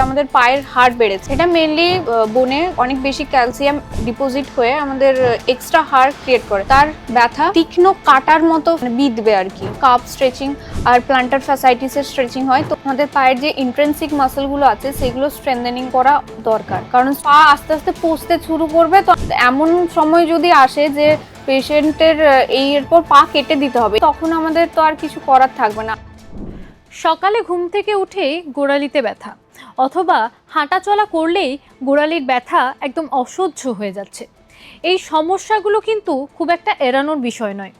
আমাদের পায়ের হাড় বেড়েছে, এটা মেইনলি বোনে অনেক বেশি ক্যালসিয়াম ডিপোজিট হয়ে আমাদের এক্সট্রা হাড় ক্রিয়েট করে। তার ব্যথা তীক্ষ্ণ কাটার মতো বিঁধবে আর কি। কাপ স্ট্রেচিং আর প্ল্যান্টার ফ্যাসাইটিসের স্ট্রেচিং হয়, তো আমাদের পায়ের যে ইন্ট্রিনসিক মাসলগুলো আছে সেগুলো স্ট্রেংথেনিং করা দরকার, কারণ পা আস্তে আস্তে পচতে শুরু করবে। তো এমন সময় যদি আসে যে পেশেন্টের এরপর পা কেটে দিতে হবে, তখন আমাদের তো আর কিছু করার থাকবে না। সকালে ঘুম থেকে উঠেই গোড়ালিতে ব্যথা, অথবা হাঁটা চলা করলেই গোড়ালির ব্যথা একদম অসহ্য হয়ে যাচ্ছে। এই সমস্যাগুলো কিন্তু খুব একটা এড়ানোর বিষয় নয়।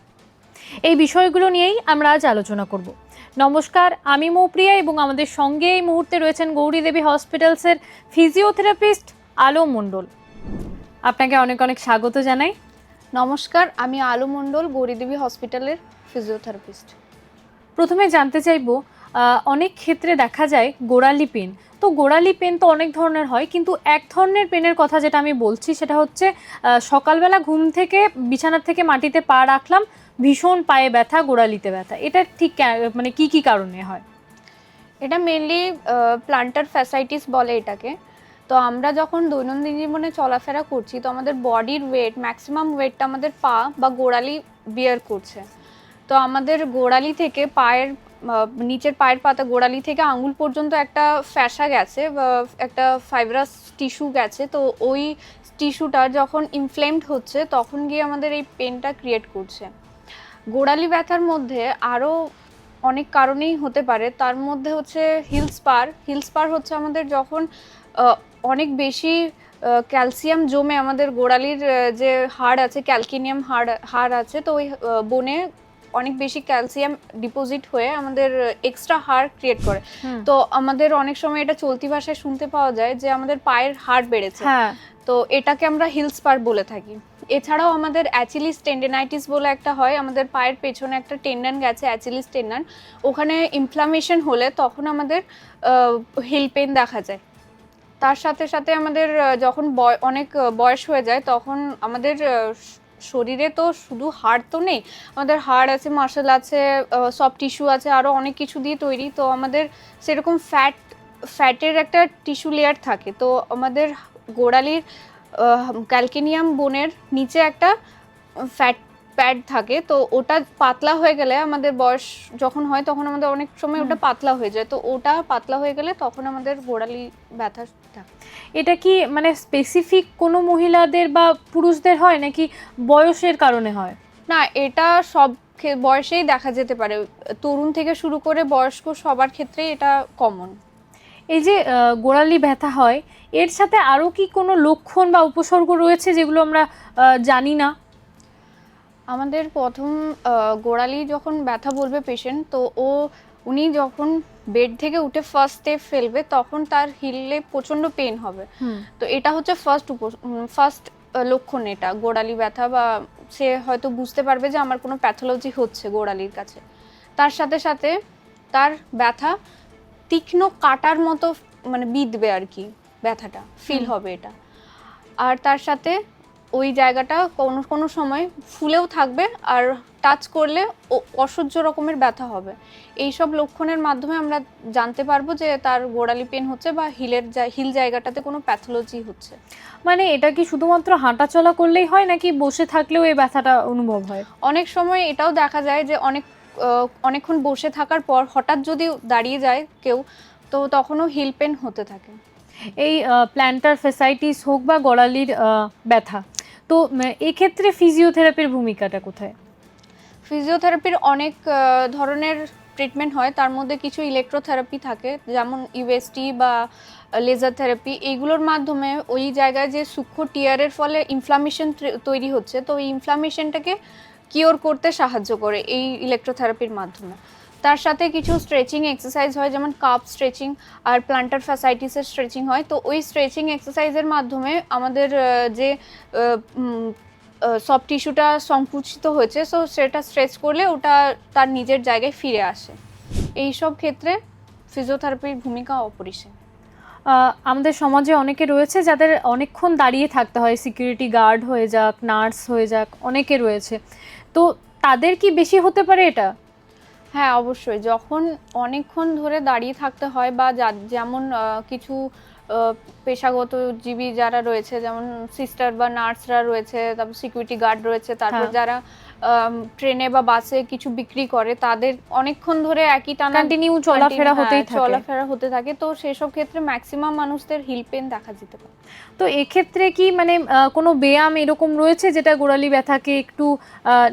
এই বিষয়গুলো নিয়েই আমরা আজ আলোচনা করব। নমস্কার, আমি মৌপ্রিয়া এবং আমাদের সঙ্গে এই মুহূর্তে রয়েছেন গৌরীদেবী হসপিটালসের ফিজিওথেরাপিস্ট আলো মণ্ডল। আপনাকে অনেক অনেক স্বাগত জানাই। নমস্কার, আমি আলো মণ্ডল, গৌরীদেবী হসপিটালের ফিজিওথেরাপিস্ট। প্রথমে জানতে চাইবো, অনেক ক্ষেত্রে দেখা যায় গোড়ালি পেন। তো গোড়ালি পেন তো অনেক ধরনের হয়, কিন্তু এক ধরনের পেনের কথা যেটা আমি বলছি সেটা হচ্ছে সকালবেলা ঘুম থেকে বিছানার থেকে মাটিতে পা রাখলাম, ভীষণ পায়ে ব্যথা, গোড়ালিতে ব্যথা। এটা ঠিক মানে কি কি কারণে হয়? এটা মেনলি প্লান্টার ফ্যাসাইটিস বলে এটাকে। তো আমরা যখন দৈনন্দিন জীবনে চলাফেরা করছি, তো আমাদের বডির ওয়েট, ম্যাক্সিমাম ওয়েটটা আমাদের পা বা গোড়ালি বিয়ার করছে। তো আমাদের গোড়ালি থেকে পায়ের নিচের পায়ের পাতা, গোড়ালি থেকে আঙুল পর্যন্ত একটা ফ্যাসা গেছে বা একটা ফাইব্রাস টিস্যু গেছে। তো ওই টিস্যুটা যখন ইনফ্লেমড হচ্ছে, তখন গিয়ে আমাদের এই পেনটা ক্রিয়েট করছে। গোড়ালি ব্যথার মধ্যে আরও অনেক কারণেই হতে পারে, তার মধ্যে হচ্ছে হিল স্পার হচ্ছে আমাদের যখন অনেক বেশি ক্যালসিয়াম জমে আমাদের গোড়ালির যে হাড় আছে, ক্যালকিনিয়াম হাড় আছে, তো ওই বোনে অনেক বেশি ক্যালসিয়াম ডিপোজিট হয়ে আমাদের এক্সট্রা হাড় ক্রিয়েট করে। তো আমাদের অনেক সময় এটা চলতি ভাষায় শুনতে পাওয়া যায় যে আমাদের পায়ের হাড় বেড়েছে। তো এটাকে আমরা হিল স্পার বলে থাকি। এছাড়াও আমাদের অ্যাচিলিস টেন্ডেনাইটিস বলে একটা হয়, আমাদের পায়ের পেছনে একটা টেন্ডন গেছে, অ্যাচিলিস টেন্ডন, ওখানে ইনফ্লামেশন হলে তখন আমাদের হিল পেন দেখা যায়। তার সাথে সাথে আমাদের যখন অনেক বয়স হয়ে যায়, তখন আমাদের শরীরে তো শুধু হাড় তো নেই, আমাদের হাড় আছে, মাসল আছে, সফট টিস্যু আছে, আরও অনেক কিছু দিয়ে তৈরি। তো আমাদের সেরকম ফ্যাটের একটা টিস্যু লেয়ার থাকে। তো আমাদের গোড়ালির ক্যালকিনিয়াম বোনের নিচে একটা ফ্যাট প্যাড থাকে। তো ওটা পাতলা হয়ে গেলে, আমাদের বয়স যখন হয় তখন আমাদের অনেক সময় ওটা পাতলা হয়ে যায়। তো ওটা পাতলা হয়ে গেলে তখন আমাদের গোড়ালি ব্যথা থাকে। এটা কি মানে স্পেসিফিক কোনো মহিলাদের বা পুরুষদের হয়, নাকি বয়সের কারণে হয়? না, এটা সব বয়সেই দেখা যেতে পারে, তরুণ থেকে শুরু করে বয়স্ক সবার ক্ষেত্রেই এটা কমন। এই যে গোড়ালি ব্যথা হয়, এর সাথে আরও কি কোনো লক্ষণ বা উপসর্গ রয়েছে যেগুলো আমরা জানি না? আমাদের প্রথম গোড়ালি যখন ব্যথা বলবে পেশেন্ট, তো উনি যখন বেড থেকে উঠে ফার্স্ট স্টেপ ফেলবে, তখন তার হিলে প্রচণ্ড পেন হবে। তো এটা হচ্ছে ফার্স্ট লক্ষণ এটা গোড়ালি ব্যথা, বা সে হয়তো বুঝতে পারবে যে আমার কোনো প্যাথোলজি হচ্ছে গোড়ালির কাছে। তার সাথে সাথে তার ব্যথা তীক্ষ্ণ কাটার মতো বিঁধবে আর কি, ব্যথাটা ফিল হবে এটা। আর তার সাথে ওই জায়গাটা কোনো কোনো সময় ফুলেও থাকবে, আর টাচ করলে অসহ্য রকমের ব্যথা হবে। এই সব লক্ষণের মাধ্যমে আমরা জানতে পারবো যে তার গোড়ালি পেন হচ্ছে বা হিল জায়গাটাতে কোনো প্যাথোলজি হচ্ছে। মানে এটা কি শুধুমাত্র হাঁটা চলা করলেই হয়, নাকি বসে থাকলেও এই ব্যথাটা অনুভব হয়? অনেক সময় এটাও দেখা যায় যে অনেকক্ষণ বসে থাকার পর হঠাৎ যদি দাঁড়িয়ে যায় কেউ, তো তখনও হিল পেন হতে থাকে। এই প্ল্যান্টার ফ্যাসাইটিস হোক বা গোড়ালির ব্যথা, তো এক্ষেত্রে ফিজিওথেরাপির ভূমিকাটা কোথায়? ফিজিওথেরাপির অনেক ধরনের ট্রিটমেন্ট হয়, তার মধ্যে কিছু ইলেকট্রোথেরাপি থাকে, যেমন ইউএসটি বা লেজার থেরাপি। এইগুলোর মাধ্যমে ওই জায়গায় যে সূক্ষ্ম টিয়ারের ফলে ইনফ্লামেশন তৈরি হচ্ছে, তো ওই ইনফ্লামেশনটাকে কিওর করতে সাহায্য করে এই ইলেকট্রোথেরাপির মাধ্যমে। তার সাথে কিছু স্ট্রেচিং এক্সারসাইজ হয়, যেমন কাপ স্ট্রেচিং আর প্লান্টার ফ্যাসাইটিসের স্ট্রেচিং হয়। তো ওই স্ট্রেচিং এক্সারসাইজের মাধ্যমে আমাদের যে সফট টিস্যুটা সংকুচিত হয়েছে, সো সেটা স্ট্রেচ করলে ওটা তার নিজের জায়গায় ফিরে আসে। এই সব ক্ষেত্রে ফিজিওথেরাপির ভূমিকা অপরিসীম। আমাদের সমাজে অনেকে রয়েছে যাদের অনেকক্ষণ দাঁড়িয়ে থাকতে হয়, সিকিউরিটি গার্ড হয়ে যাক, নার্স হয়ে যাক, অনেকে রয়েছে। তো তাদের কি বেশি হতে পারে এটা? হ্যাঁ অবশ্যই, যখন অনেকক্ষণ ধরে দাঁড়িয়ে থাকতে হয় বা যেমন কিছু পেশাগত জীবী যারা রয়েছে, যেমন সিস্টার বা নার্সরা রয়েছে, তারপর সিকিউরিটি গার্ড রয়েছে, তারপর হ্যাঁ। যারা ট্রেনে বা বাসে কিছু বিক্রি করে, তাদের অনেকক্ষণ ধরে একই টানা কন্টিনিউ চলাফেরা হতেই থাকে। চলাফেরা হতে থাকে, তো সেসব ক্ষেত্রে ম্যাক্সিমাম মানুষদের হিল পেন দেখা যেতে পারে। তো এক্ষেত্রে কি মানে কোনো ব্যায়াম এরকম রয়েছে যেটা গোড়ালি ব্যথাকে একটু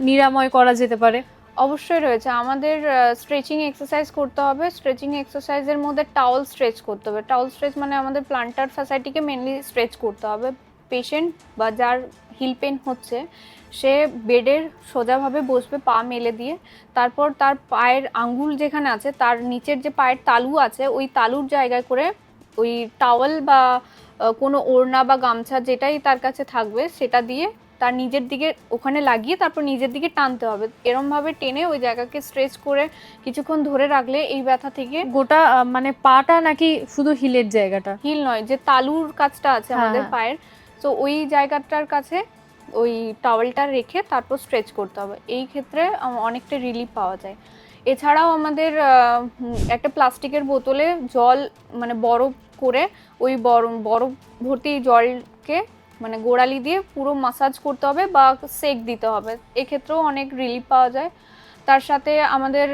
নিরাময় করা যেতে পারে? অবশ্যই রয়েছে, আমাদের স্ট্রেচিং এক্সারসাইজ করতে হবে। স্ট্রেচিং এক্সারসাইজের মধ্যে টাওয়াল স্ট্রেচ করতে হবে। টাওয়াল স্ট্রেচ মানে আমাদের প্লান্টার ফ্যাসাইটিকে মেনলি স্ট্রেচ করতে হবে। পেশেন্ট বা যার হিল পেন হচ্ছে সে বেডের সোজাভাবে বসবে পা মেলে দিয়ে, তারপর তার পায়ের আঙ্গুল যেখানে আছে তার নিচের যে পায়ের তালু আছে ওই তালুর জায়গায় করে ওই টাওয়াল বা কোনো ওড়না বা গামছা যেটাই তার কাছে থাকবে সেটা দিয়ে তার নিজের দিকে ওখানে লাগিয়ে তারপর নিজের দিকে টানতে হবে। এরমভাবে টেনে ওই জায়গাকে স্ট্রেচ করে কিছুক্ষণ ধরে রাখলে এই ব্যথা থেকে গোটা মানে পাটা নাকি শুধু হিলের জায়গাটা? হিল নয়, যে তালুর কাজটা আছে আমাদের হ্যাঁ। পায়ের, তো ওই জায়গাটার কাছে ওই টাওয়েলটা রেখে তারপর স্ট্রেচ করতে হবে। এই ক্ষেত্রে অনেকটা রিলিফ পাওয়া যায়। এছাড়াও আমাদের একটা প্লাস্টিকের বোতলে জল মানে বরফ করে ওই বরফ ভর্তি জলকে মানে গোড়ালি দিয়ে পুরো মাসাজ করতে হবে বা সেক দিতে হবে, এক্ষেত্রেও অনেক রিলিফ পাওয়া যায়। তার সাথে আমাদের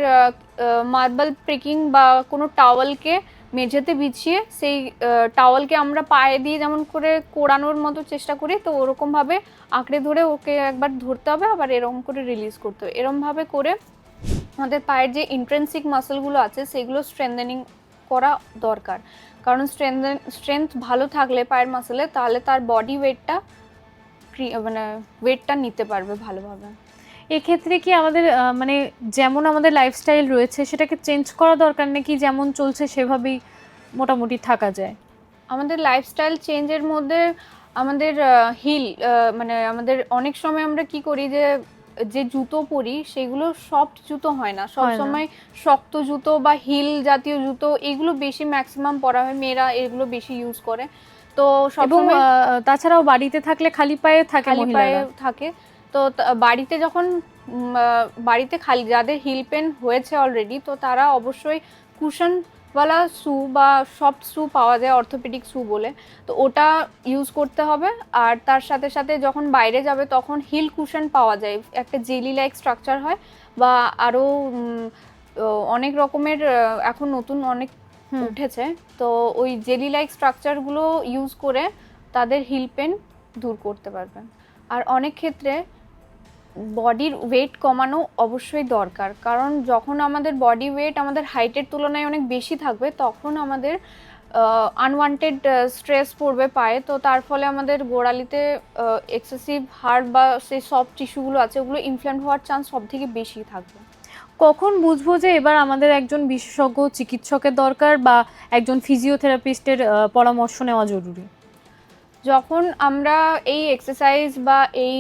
মার্বেল প্রিকিং বা কোনো টাওয়ালকে মেঝেতে বিছিয়ে সেই টাওয়ালকে আমরা পায়ে দিয়ে যেমন করে কোড়ানোর মতো চেষ্টা করি, তো ওরকমভাবে আঁকড়ে ধরে ওকে একবার ধরতে হবে, আবার এরকম করে রিলিজ করতে হবে। এরমভাবে করে আমাদের পায়ের যে ইন্ট্রেন্সিক মাসলগুলো আছে সেগুলো স্ট্রেংথেনিং করা দরকার, কারণ স্ট্রেংথ ভালো থাকলে পায়ের মাসলে তাহলে তার বডি ওয়েটটা মানে ওয়েটটা নিতে পারবে ভালোভাবে। এক্ষেত্রে কি আমাদের মানে যেমন আমাদের লাইফস্টাইল রয়েছে সেটাকে চেঞ্জ করা দরকার, নাকি যেমন চলছে সেভাবেই মোটামুটি থাকা যায়? আমাদের লাইফস্টাইল চেঞ্জের মধ্যে আমাদের হিল মানে আমাদের অনেক সময় আমরা কি করি যে যে জুতো পরি সেগুলো সফট জুতো হয় না, সব সময় শক্ত জুতো বা হিল জাতীয় জুতো এগুলো বেশি ম্যাক্সিমাম পরা হয়, মেয়েরা এগুলো বেশি ইউজ করে। তো এবং সবসময় তাছাড়াও বাড়িতে থাকলে খালি পায়ে থাকে খালি পায়ে মহিলারা। থাকে, তো বাড়িতে যখন বাড়িতে খালি যাদের হিল পেন হয়েছে অলরেডি, তো তারা অবশ্যই কুশনওয়ালা শু বা সফট শু পাওয়া যায় অর্থোপেডিক শু বলে, তো ওটা ইউজ করতে হবে। আর তার সাথে সাথে যখন বাইরে যাবে তখন হিল কুশন পাওয়া যায়, একটা জেলি লাইক স্ট্রাকচার হয় বা আরও অনেক রকমের এখন নতুন অনেক উঠেছে, তো ওই জেলি লাইক স্ট্রাকচারগুলো ইউজ করে তাদের হিল পেন দূর করতে পারবেন। আর অনেক ক্ষেত্রে বডির ওয়েট কমানো অবশ্যই দরকার, কারণ যখন আমাদের বডি ওয়েট আমাদের হাইটের তুলনায় অনেক বেশি থাকবে তখন আমাদের আনওয়ান্টেড স্ট্রেস পড়বে পায়ে, তো তার ফলে আমাদের গোড়ালিতে এক্সেসিভ হার্ট বা সেই সফট টিস্যুগুলো আছে ওগুলো ইনফ্ল্যাম হওয়ার চান্স সব থেকে বেশি থাকবে। কখন বুঝবো যে এবার আমাদের একজন বিশেষজ্ঞ চিকিৎসকের দরকার বা একজন ফিজিওথেরাপিস্টের পরামর্শ নেওয়া জরুরি? যখন আমরা এই এক্সারসাইজ বা এই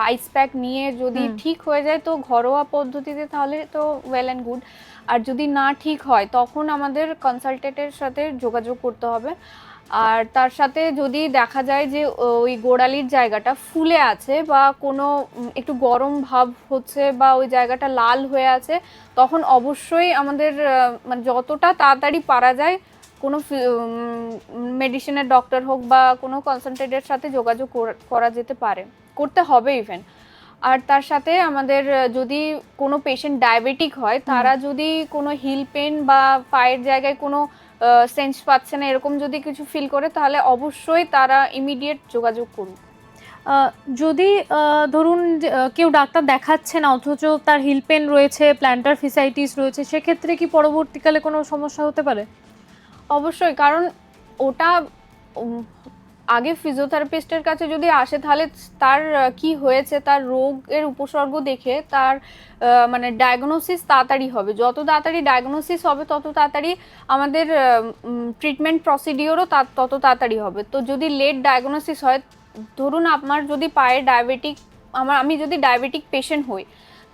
আইস প্যাক নিয়ে যদি ঠিক হয়ে যায় তো ঘরোয়া পদ্ধতিতে তাহলে তো ওয়েল অ্যান্ড গুড, আর যদি না ঠিক হয় তখন আমাদের কনসালটেন্টের সাথে যোগাযোগ করতে হবে। আর তার সাথে যদি দেখা যায় যে ওই গোড়ালির জায়গাটা ফুলে আছে বা কোনো একটু গরম ভাব হচ্ছে বা ওই জায়গাটা লাল হয়ে আছে, তখন অবশ্যই আমাদের মানে যতটা তাড়াতাড়ি পারা যায় কোনো মেডিসিনের ডক্টর হোক বা কোনো কনসালটেন্টের সাথে যোগাযোগ করা যেতে পারে, করতে হবে ইভেন। আর তার সাথে আমাদের যদি কোনো পেশেন্ট ডায়াবেটিক হয়, তারা যদি কোনো হিল পেন বা পায়ের জায়গায় কোনো সেন্স পাচ্ছে না এরকম যদি কিছু ফিল করে তাহলে অবশ্যই তারা ইমিডিয়েট যোগাযোগ করুন। যদি ধরুন কেউ ডাক্তার দেখাচ্ছে না অথচ তার হিল পেন রয়েছে, প্ল্যান্টার ফিসাইটিস রয়েছে, সেক্ষেত্রে কি পরবর্তীকালে কোনো সমস্যা হতে পারে? অবশ্যই, কারণ ওটা আগে ফিজিওথেরাপিস্টের কাছে যদি আসে তাহলে তার কি হয়েছে তার রোগের উপসর্গ দেখে তার মানে ডায়াগনোসিস তাড়াতাড়ি হবে, যত তাড়াতাড়ি ডায়াগনোসিস হবে তত তাড়াতাড়ি আমাদের ট্রিটমেন্ট প্রসিডিওরও তত তাড়াতাড়ি হবে। তো যদি লেট ডায়াগনোসিস হয়, ধরুন আমার যদি পায়ে ডায়াবেটিক আমি যদি ডায়াবেটিক পেশেন্ট হই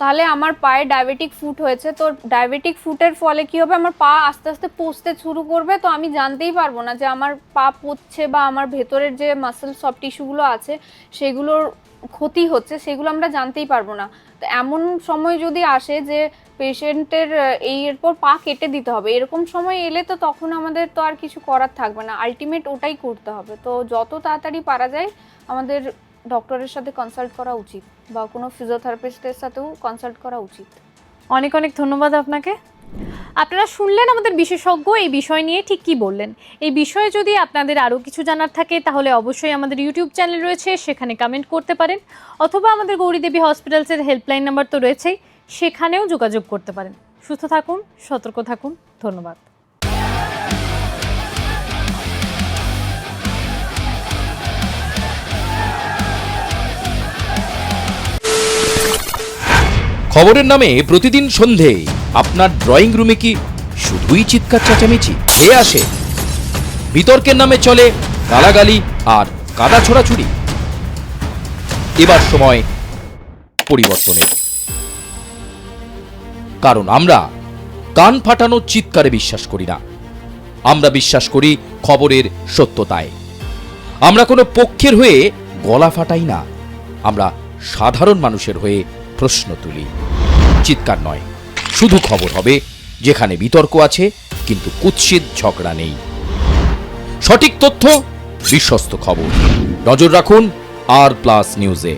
তাহলে আমার পায়ে ডায়াবেটিক ফুট হয়েছে, তো ডায়াবেটিক ফুটের ফলে কি হবে, আমার পা আস্তে আস্তে পচতে শুরু করবে, তো আমি জানতেই পারবো না যে আমার পা পচছে বা আমার ভেতরের যে মাসেল সফট টিস্যুগুলো আছে সেগুলোর ক্ষতি হচ্ছে, সেগুলো আমরা জানতেই পারবো না। তো এমন সময় যদি আসে যে পেশেন্টের এরপর পা কেটে দিতে হবে, এরকম সময় এলে তো তখন আমাদের তো আর কিছু করার থাকবে না, আলটিমেট ওটাই করতে হবে। তো যত তাড়াতাড়ি পারা যায় আমাদের ডক্টরের সাথে কনসাল্ট করা উচিত বা কোনো ফিজিওথেরাপিস্টের সাথেও কনসাল্ট করা উচিত। অনেক অনেক ধন্যবাদ আপনাকে। আপনারা শুনলেন আমাদের বিশেষজ্ঞ এই বিষয় নিয়ে ঠিক কী বললেন। এই বিষয়ে যদি আপনাদের আরও কিছু জানার থাকে তাহলে অবশ্যই আমাদের ইউটিউব চ্যানেল রয়েছে, সেখানে কমেন্ট করতে পারেন, অথবা আমাদের গৌরীদেবী হসপিটালসের হেল্পলাইন নাম্বার তো রয়েছেই, সেখানেও যোগাযোগ করতে পারেন। সুস্থ থাকুন, সতর্ক থাকুন, ধন্যবাদ। খবরের নামে প্রতিদিন সন্ধে আপনার ড্রয়িং রুমে কি শুধুই চিৎকার চেঁচামেচি খেয়ে আসে? বিতর্কের নামে চলে গালাগালি আর কাদা ছোড়াছুড়ি। এবার সময় পরিবর্তনের, কারণ আমরা কান ফাটানো চিৎকারে বিশ্বাস করি না, আমরা বিশ্বাস করি খবরের সত্যতায়। আমরা কোনো পক্ষের হয়ে গলা ফাটাই না, আমরা সাধারণ মানুষের হয়ে প্রশ্ন তুলি। চিৎকার নয়, শুধু খবর হবে যেখানে বিতর্ক আছে কিন্তু কুৎসিত ঝগড়া নেই। সঠিক তথ্য, বিশ্বস্ত খবর। নজর রাখুন আর প্লাস নিউজে।